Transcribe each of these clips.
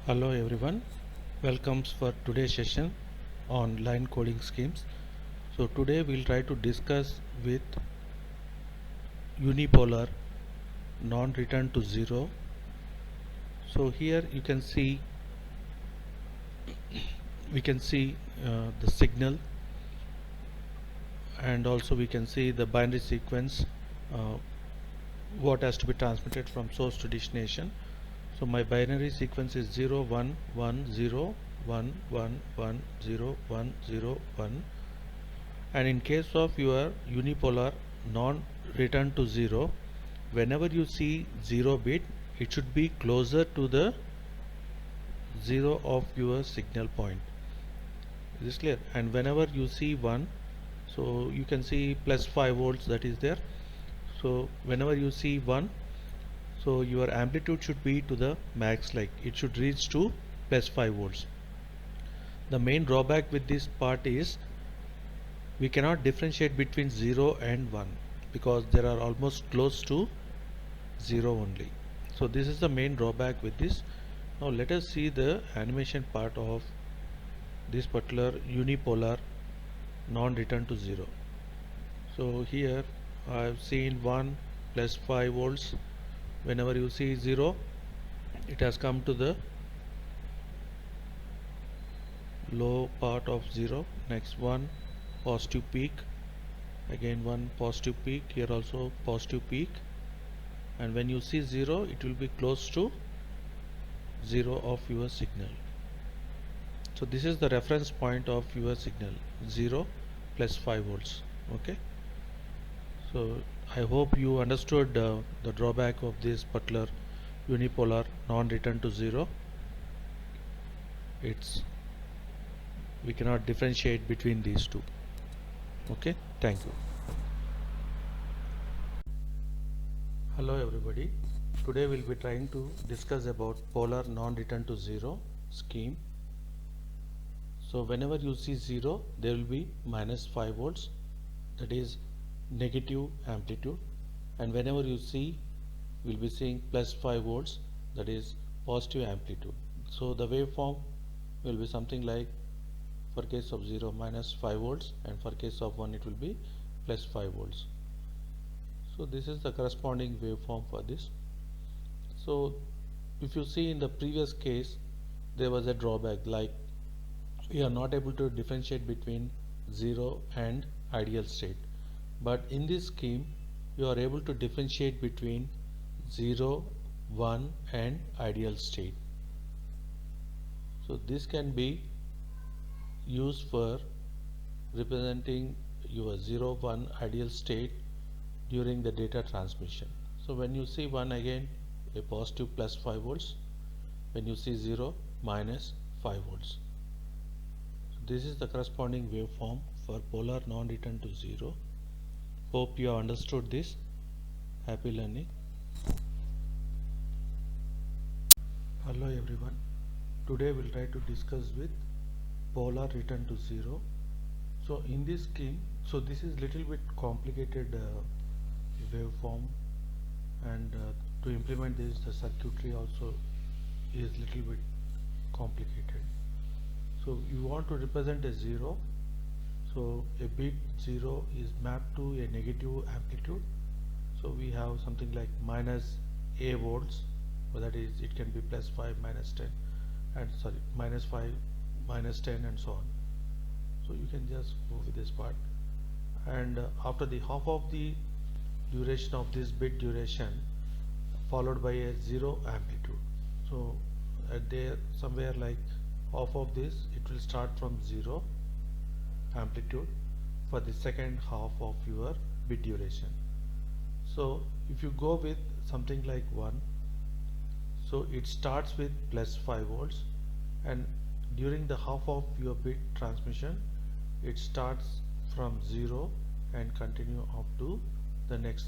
Hello everyone, welcomes for today's session on line coding schemes. So today we'll try to discuss with unipolar non-return to zero. So here you can see the signal, and also we can see the binary sequence, uh, what has to be transmitted from source to destination. So my binary sequence is 0 1 1 0 1 1 1 0 1 0 1. And in case of your unipolar non-return to zero, whenever you see 0 bit, it should be closer to the 0 of your signal point. Is this clear? And whenever you see 1, so you can see plus 5 volts that is there. So whenever you see 1, so your amplitude should be to the max, like it should reach to plus 5 volts. The main drawback with this part is we cannot differentiate between 0 and 1 because there are almost close to 0 only. So this is the main drawback with this. Now let us see the animation part of this particular unipolar non-return to 0. So here I have seen 1 plus 5 volts. Whenever you see 0, it has come to the low part of 0. Next one positive peak, again one positive peak, here also positive peak, and when you see 0, it will be close to 0 of your signal. So this is the reference point of your signal, 0 plus 5 volts. Okay, so I hope you understood the drawback of this particular unipolar non-return to 0. It's we cannot differentiate between these two. Okay, thank you. Hello everybody, today we'll be trying to discuss about polar non-return to 0 scheme. So whenever you see 0, there will be minus 5 volts, that is negative amplitude, and whenever you see, we'll be seeing plus 5 volts, that is positive amplitude. So the waveform will be something like, for case of 0 minus 5 volts, and for case of 1 it will be plus 5 volts. So this is the corresponding waveform for this. So if you see in the previous case, there was a drawback, like we are not able to differentiate between 0 and ideal state. But in this scheme, you are able to differentiate between 0, 1 and ideal state. So this can be used for representing your 0, 1 ideal state during the data transmission. So when you see 1, again a positive plus 5 volts, when you see 0, minus 5 volts. This is the corresponding waveform for polar non-return to 0. Hope you have understood this. Happy learning. Hello everyone. Today we'll try to discuss with polar return to 0. So in this scheme, so this is little bit complicated waveform, and to implement this, the circuitry also is little bit complicated. So you want to represent a 0, so a bit 0 is mapped to a negative amplitude. So we have something like minus a volts, or that is it can be plus 5 minus 10, and sorry, minus 5 minus 10 and so on. So you can just go with this part, and after the half of the duration of this bit duration followed by a 0 amplitude. So at there somewhere like half of this, it will start from 0 amplitude for the second half of your bit duration. So if you go with something like 1, so it starts with plus 5 volts, and during the half of your bit transmission, it starts from 0 and continue up to the next,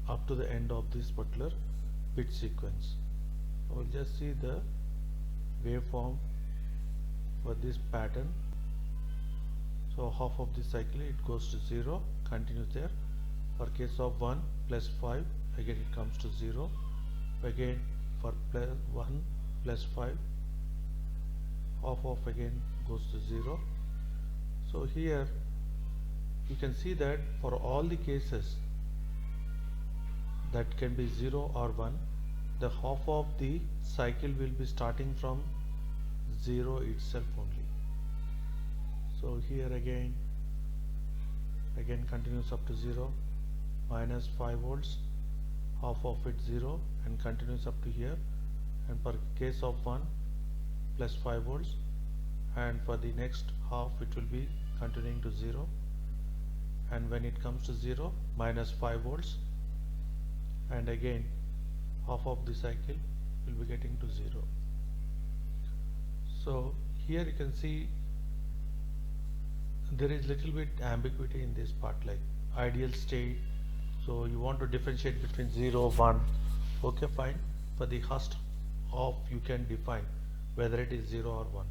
up to the end of this particular bit sequence. We'll just see the waveform for this pattern. So half of this cycle, it goes to 0, continues there. For case of 1, plus 5, again it comes to 0. Again for plus 1, plus 5, half of again goes to 0. So here you can see that for all the cases that can be 0 or 1, the half of the cycle will be starting from 0 itself only. So here again continues up to 0, minus 5 volts, half of it 0, and continues up to here, and for case of 1 plus 5 volts, and for the next half it will be continuing to 0, and when it comes to 0, minus 5 volts, and again half of the cycle will be getting to 0. So here you can see there is little bit ambiguity in this part, like ideal state. So you want to differentiate between 0, 1, okay, fine. For the first half you can define whether it is 0 or 1,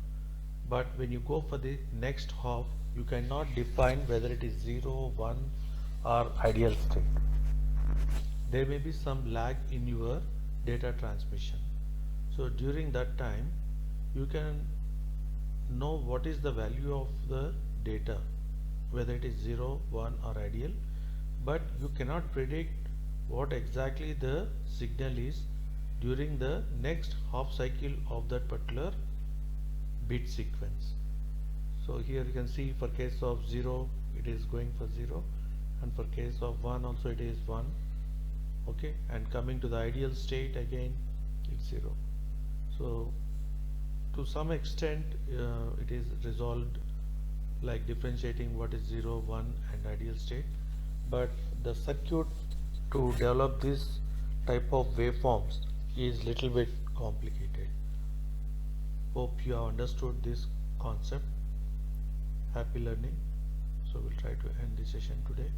but when you go for the next half you cannot define whether it is 0, 1 or ideal state. There may be some lag in your data transmission. So during that time you can know what is the value of the data, whether it is 0, 1 or ideal, but you cannot predict what exactly the signal is during the next half cycle of that particular bit sequence. So here you can see for case of 0 it is going for 0, and for case of 1 also it is 1, okay, and coming to the ideal state again it's 0. So to some extent it is resolved, like differentiating what is 0, 1 and ideal state, but the circuit to develop this type of waveforms is little bit complicated. Hope you have understood this concept. Happy learning. So we'll try to end the session today.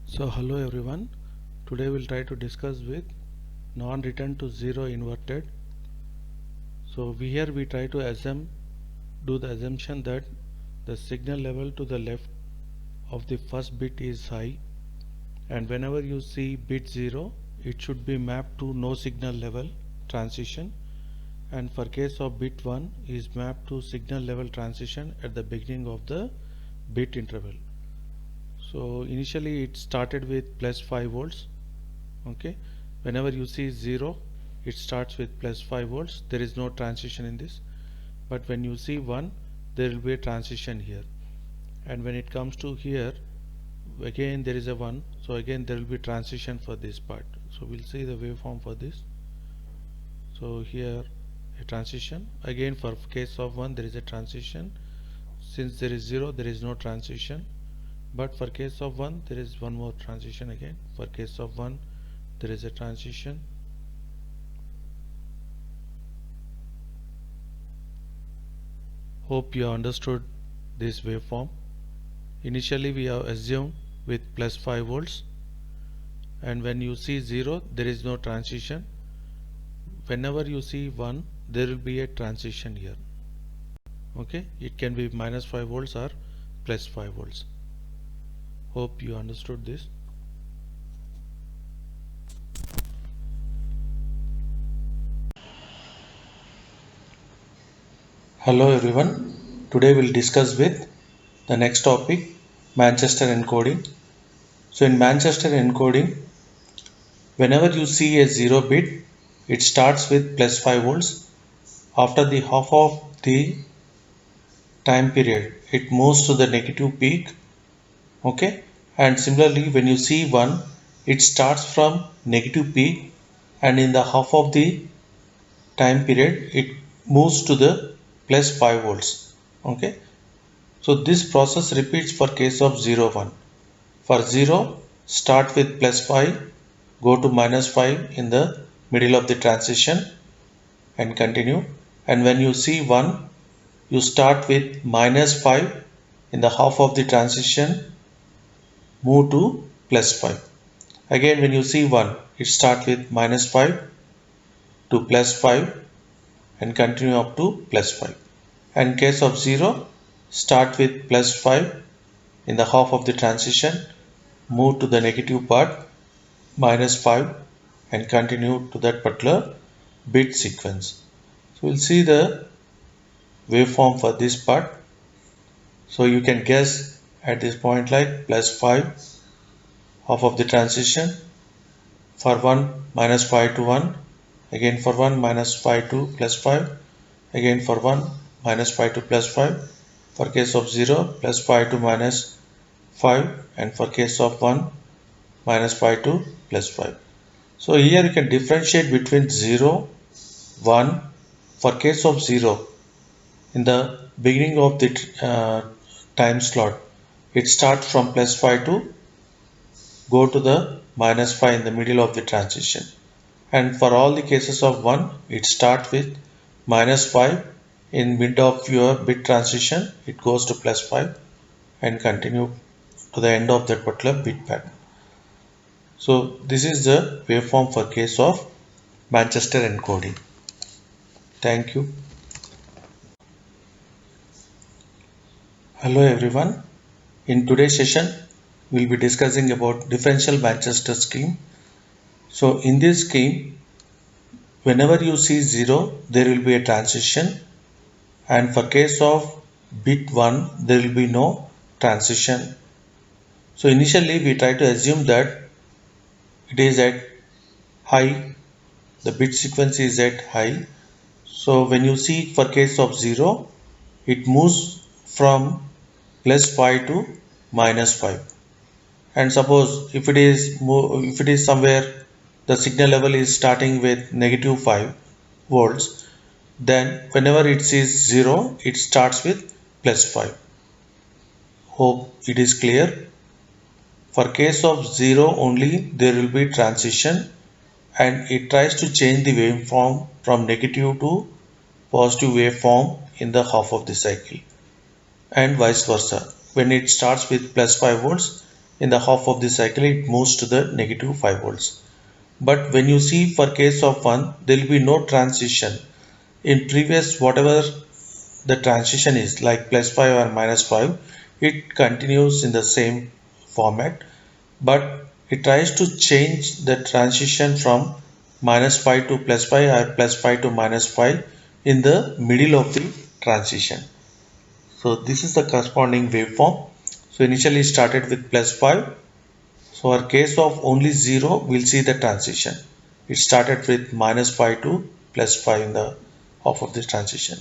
So hello everyone, today we'll try to discuss with non-return to 0 inverted. So here we try to do the assumption that the signal level to the left of the first bit is high, and whenever you see bit 0 it should be mapped to no signal level transition, and for case of bit 1 is mapped to signal level transition at the beginning of the bit interval. So initially it started with plus 5 volts, okay. Whenever you see 0 it starts with plus 5 volts, there is no transition in this, but when you see 1 there will be a transition here, and when it comes to here again there is a 1, so again there will be transition for this part. So we'll see the waveform for this. So here a transition, again for case of 1 there is a transition, since there is 0 there is no transition, but for case of 1 there is one more transition again. For case of 1 there is a transition, hope you understood this waveform. Initially we have assumed with plus 5 volts, and when you see 0 there is no transition. Whenever you see 1 there will be a transition here, okay. It can be minus 5 volts or plus 5 volts. Hope you understood this. Hello everyone, today we'll discuss with the next topic, Manchester encoding. So in Manchester encoding, whenever you see a 0 bit it starts with plus 5 volts. After the half of the time period it moves to the negative peak, okay, and similarly when you see 1 it starts from negative peak, and in the half of the time period it moves to the plus 5 volts, okay. So this process repeats for case of 0, 1. For 0 start with plus 5, go to minus 5 in the middle of the transition and continue, and when you see 1 you start with minus 5 in the half of the transition, move to plus 5. Again when you see 1 it start with minus 5 to plus 5 and continue up to plus 5. And in case of 0 start with plus 5 in the half of the transition, move to the negative part minus 5 and continue to that particular bit sequence. So we'll see the waveform for this part. So you can guess at this point like +5 half of the transition, for 1 -5 to 1, again for 1 -5 to +5, again for 1 -5 to +5, for case of 0 +5 to -5, and for case of 1 -5 to +5. So here you can differentiate between 0, 1. For case of 0, in the beginning of the time slot, it starts from +5 to go to the -5 in the middle of the transition. And for all the cases of 1, it starts with -5 in mid of your bit transition, it goes to +5 and continue to the end of that particular bit pattern. So this is the waveform for case of Manchester encoding. Thank you. Hello everyone. In today's session, we'll be discussing about differential Manchester scheme. So in this scheme, whenever you see 0, there will be a transition, and for case of bit 1, there will be no transition. So initially we try to assume that it is at high, the bit sequence is at high. So when you see for case of 0, it moves from +5 to -5. And suppose if it is somewhere the signal level is starting with -5 volts, then whenever it sees 0, it starts with +5. Hope it is clear. For case of 0 only, there will be transition, and it tries to change the waveform from negative to positive waveform in the half of the cycle, and vice versa. When it starts with +5 volts, in the half of the cycle it moves to the -5 volts. But when you see for case of 1, there will be no transition. In previous whatever the transition is like +5 or -5, it continues in the same format, but it tries to change the transition from -5 to +5 or +5 to -5 in the middle of the transition. So this is the corresponding waveform. So initially started with +5. So our case of only 0, we'll see the transition. It started with -5 to +5 in the half of the transition.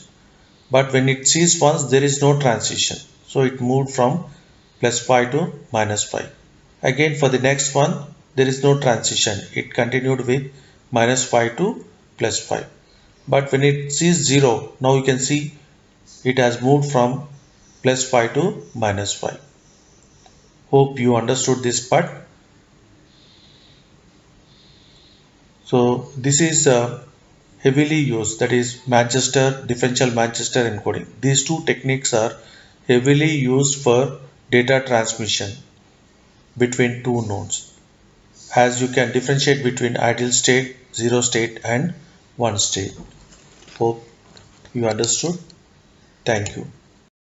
But when it sees once, there is no transition. So it moved from +5 to -5. Again for the next one, there is no transition. It continued with -5 to +5. But when it sees 0, now you can see it has moved from +5 to -5. Hope you understood this part. So this is heavily used, that is differential Manchester encoding. These two techniques are heavily used for data transmission between two nodes, as you can differentiate between ideal state, 0 state and 1 state. Hope you understood. Thank you.